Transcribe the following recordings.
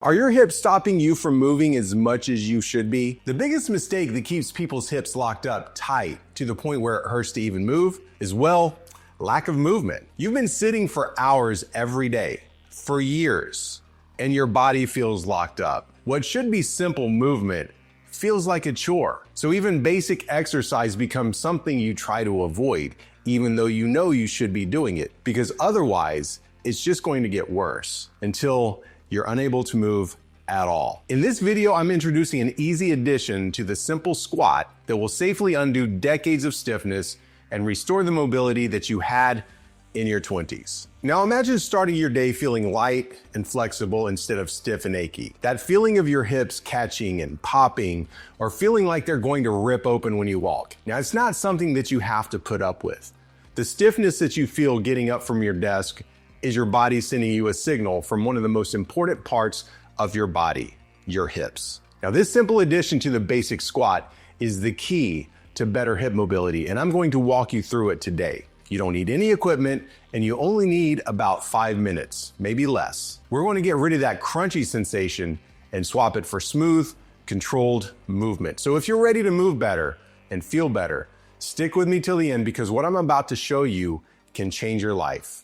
Are your hips stopping you from moving as much as you should be? The biggest mistake that keeps people's hips locked up tight to the point where it hurts to even move is, well, lack of movement. You've been sitting for hours every day, for years, and your body feels locked up. What should be simple movement feels like a chore. So even basic exercise becomes something you try to avoid, even though you know you should be doing it, because otherwise it's just going to get worse until you're unable to move at all. In this video, I'm introducing an easy addition to the simple squat that will safely undo decades of stiffness and restore the mobility that you had in your 20s. Now imagine starting your day feeling light and flexible instead of stiff and achy. That feeling of your hips catching and popping, or feeling like they're going to rip open when you walk. Now it's not something that you have to put up with. The stiffness that you feel getting up from your desk is your body sending you a signal from one of the most important parts of your body, your hips. Now this simple addition to the basic squat is the key to better hip mobility, and I'm going to walk you through it today. You don't need any equipment, and you only need about 5 minutes, maybe less. We're going to get rid of that crunchy sensation and swap it for smooth, controlled movement. So if you're ready to move better and feel better, stick with me till the end, because what I'm about to show you can change your life.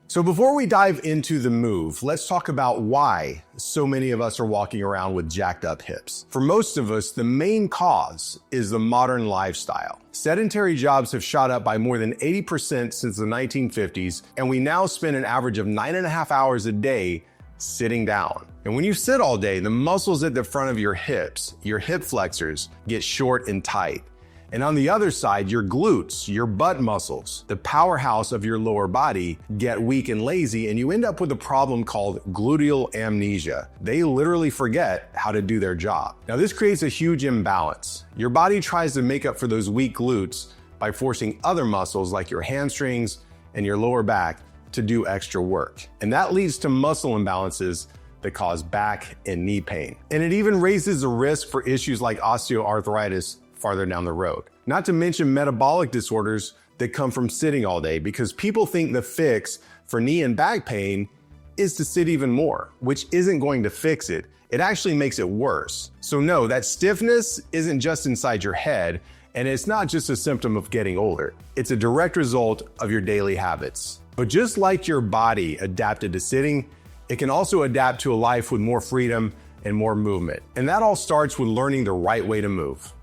So before we dive into the move, let's talk about why so many of us are walking around with jacked up hips. For most of us, the main cause is the modern lifestyle. Sedentary jobs have shot up by more than 80% since the 1950s, and we now spend an average of 9.5 hours a day sitting down. And when you sit all day, the muscles at the front of your hips, your hip flexors, get short and tight. And on the other side, your glutes, your butt muscles, the powerhouse of your lower body, get weak and lazy, and you end up with a problem called gluteal amnesia. They literally forget how to do their job. Now this creates a huge imbalance. Your body tries to make up for those weak glutes by forcing other muscles like your hamstrings and your lower back to do extra work. And that leads to muscle imbalances that cause back and knee pain. And it even raises the risk for issues like osteoarthritis farther down the road. Not to mention metabolic disorders that come from sitting all day, because people think the fix for knee and back pain is to sit even more, which isn't going to fix it. It actually makes it worse. So no, that stiffness isn't just inside your head, and it's not just a symptom of getting older. It's a direct result of your daily habits. But just like your body adapted to sitting, it can also adapt to a life with more freedom and more movement. And that all starts with learning the right way to move.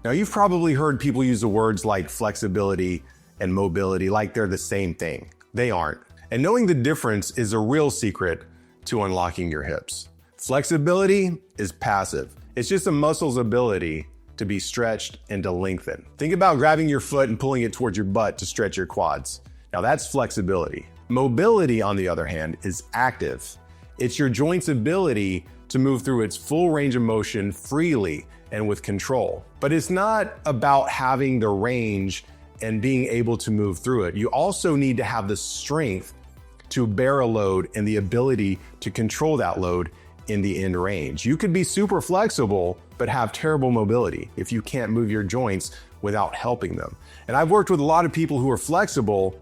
Now, you've probably heard people use the words like flexibility and mobility like they're the same thing. They aren't. And knowing the difference is a real secret to unlocking your hips. Flexibility is passive. It's just a muscle's ability to be stretched and to lengthen. Think about grabbing your foot and pulling it towards your butt to stretch your quads. Now that's flexibility. Mobility, on the other hand, is active. It's your joint's ability to move through its full range of motion freely and with control. But it's not about having the range and being able to move through it. You also need to have the strength to bear a load and the ability to control that load in the end range. You could be super flexible, but have terrible mobility if you can't move your joints without helping them. And I've worked with a lot of people who are flexible,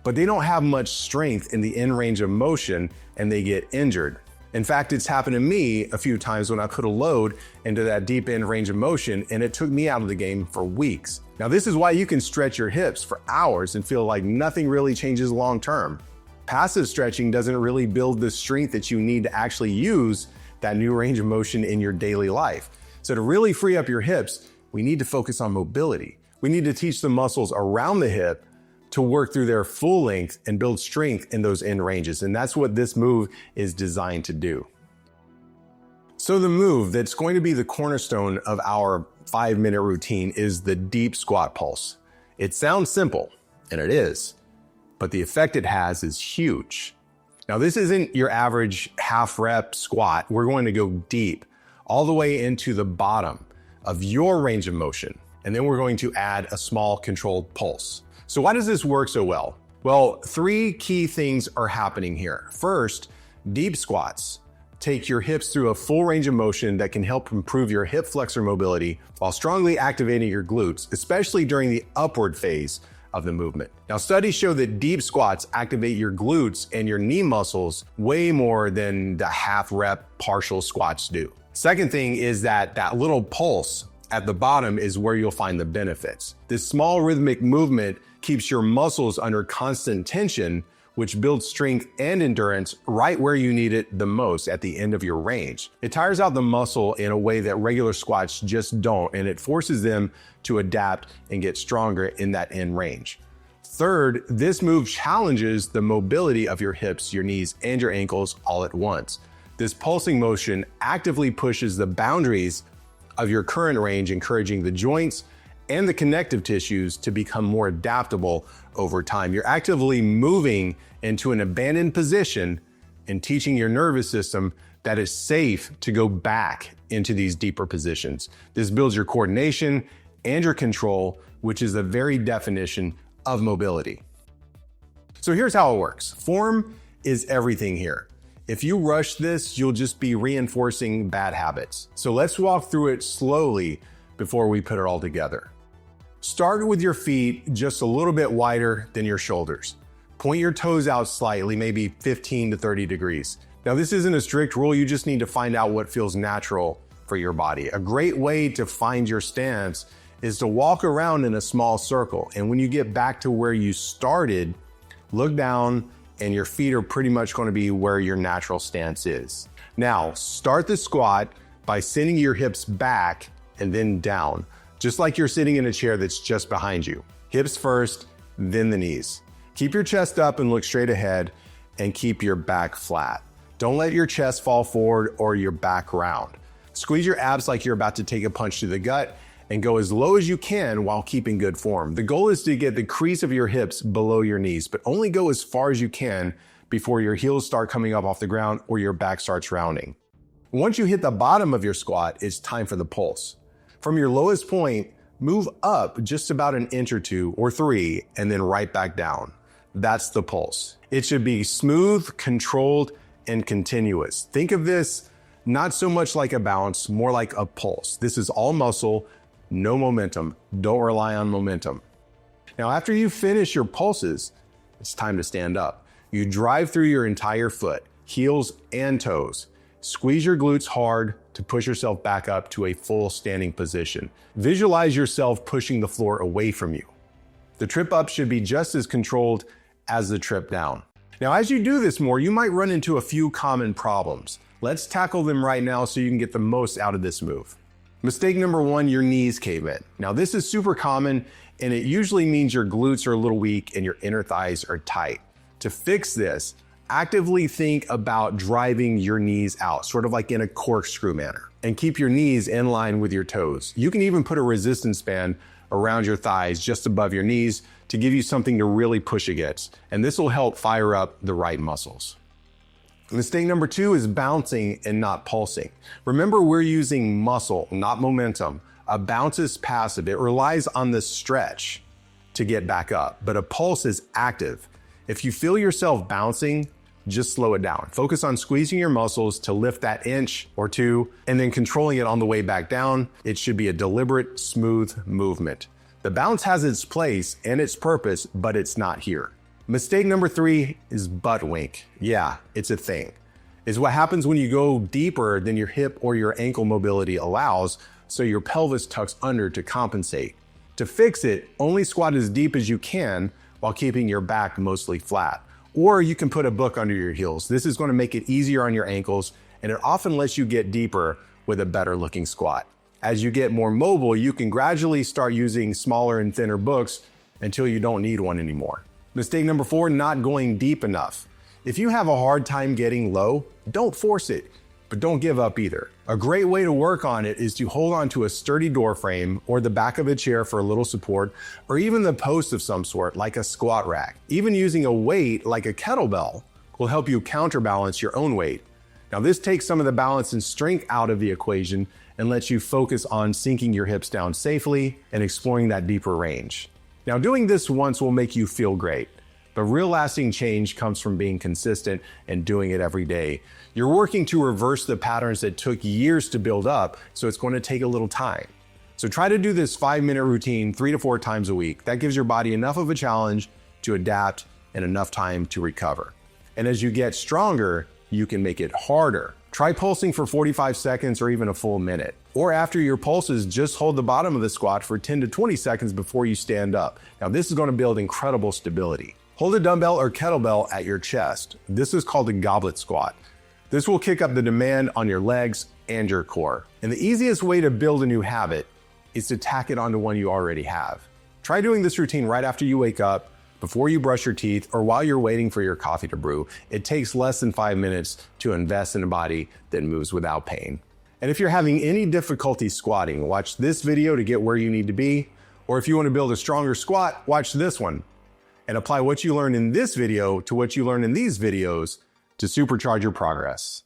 but they don't have much strength in the end range of motion and they get injured. In fact, it's happened to me a few times when I put a load into that deep end range of motion, and it took me out of the game for weeks. Now, this is why you can stretch your hips for hours and feel like nothing really changes long term. Passive stretching doesn't really build the strength that you need to actually use that new range of motion in your daily life. So to really free up your hips, we need to focus on mobility. We need to teach the muscles around the hip to work through their full length and build strength in those end ranges. And that's what this move is designed to do. So the move that's going to be the cornerstone of our 5-minute routine is the deep squat pulse. It sounds simple, and it is, but the effect it has is huge. Now this isn't your average half rep squat. We're going to go deep, all the way into the bottom of your range of motion. And then we're going to add a small controlled pulse. So why does this work so well? Well, 3 key things are happening here. First, deep squats take your hips through a full range of motion that can help improve your hip flexor mobility while strongly activating your glutes, especially during the upward phase of the movement. Now, studies show that deep squats activate your glutes and your knee muscles way more than the half rep partial squats do. Second thing is that little pulse at the bottom is where you'll find the benefits. This small rhythmic movement keeps your muscles under constant tension, which builds strength and endurance right where you need it the most at the end of your range. It tires out the muscle in a way that regular squats just don't, and it forces them to adapt and get stronger in that end range. Third, this move challenges the mobility of your hips, your knees, and your ankles all at once. This pulsing motion actively pushes the boundaries of your current range, encouraging the joints and the connective tissues to become more adaptable over time. You're actively moving into an abandoned position and teaching your nervous system that it's safe to go back into these deeper positions. This builds your coordination and your control, which is the very definition of mobility. So here's how it works. Form is everything here. If you rush this, you'll just be reinforcing bad habits. So let's walk through it slowly before we put it all together. Start with your feet just a little bit wider than your shoulders. Point your toes out slightly, maybe 15 to 30 degrees. Now, this isn't a strict rule. You just need to find out what feels natural for your body. A great way to find your stance is to walk around in a small circle. And when you get back to where you started, look down and your feet are pretty much going to be where your natural stance is. Now, start the squat by sending your hips back and then down, just like you're sitting in a chair that's just behind you. Hips first, then the knees. Keep your chest up and look straight ahead and keep your back flat. Don't let your chest fall forward or your back round. Squeeze your abs like you're about to take a punch to the gut and go as low as you can while keeping good form. The goal is to get the crease of your hips below your knees, but only go as far as you can before your heels start coming up off the ground or your back starts rounding. Once you hit the bottom of your squat, it's time for the pulse. From your lowest point, move up just about an inch or two or three, and then right back down. That's the pulse. It should be smooth, controlled, and continuous. Think of this not so much like a bounce, more like a pulse. This is all muscle, no momentum. Don't rely on momentum. Now, after you finish your pulses, it's time to stand up. You drive through your entire foot, heels and toes. Squeeze your glutes hard to push yourself back up to a full standing position. Visualize yourself pushing the floor away from you. The trip up should be just as controlled as the trip down. Now, as you do this more, you might run into a few common problems. Let's tackle them right now so you can get the most out of this move. Mistake number one, your knees cave in. Now, this is super common, and it usually means your glutes are a little weak and your inner thighs are tight. To fix this, actively think about driving your knees out, sort of like in a corkscrew manner, and keep your knees in line with your toes. You can even put a resistance band around your thighs just above your knees to give you something to really push against, and this will help fire up the right muscles. Mistake number two is bouncing and not pulsing. Remember, we're using muscle, not momentum. A bounce is passive. It relies on the stretch to get back up, but a pulse is active. If you feel yourself bouncing, just slow it down. Focus on squeezing your muscles to lift that inch or two and then controlling it on the way back down. It should be a deliberate, smooth movement. The bounce has its place and its purpose, but it's not here. Mistake number three is butt wink. Yeah, it's a thing. It's what happens when you go deeper than your hip or your ankle mobility allows, so your pelvis tucks under to compensate. To fix it, only squat as deep as you can while keeping your back mostly flat. Or you can put a book under your heels. This is going to make it easier on your ankles, and it often lets you get deeper with a better looking squat. As you get more mobile, you can gradually start using smaller and thinner books until you don't need one anymore. Mistake number four, not going deep enough. If you have a hard time getting low, don't force it, but don't give up either. A great way to work on it is to hold on to a sturdy door frame or the back of a chair for a little support, or even the post of some sort like a squat rack. Even using a weight like a kettlebell will help you counterbalance your own weight. Now, this takes some of the balance and strength out of the equation and lets you focus on sinking your hips down safely and exploring that deeper range. Now, doing this once will make you feel great, but real lasting change comes from being consistent and doing it every day. You're working to reverse the patterns that took years to build up, so it's going to take a little time. So try to do this 5-minute routine 3 to 4 times a week. That gives your body enough of a challenge to adapt and enough time to recover. And as you get stronger, you can make it harder. Try pulsing for 45 seconds or even a full minute. Or after your pulses, just hold the bottom of the squat for 10 to 20 seconds before you stand up. Now this is going to build incredible stability. Hold a dumbbell or kettlebell at your chest. This is called a goblet squat. This will kick up the demand on your legs and your core. And the easiest way to build a new habit is to tack it onto one you already have. Try doing this routine right after you wake up, before you brush your teeth, or while you're waiting for your coffee to brew. It takes less than 5 minutes to invest in a body that moves without pain. And if you're having any difficulty squatting, watch this video to get where you need to be. Or if you want to build a stronger squat, watch this one. And apply what you learned in this video to what you learned in these videos to supercharge your progress.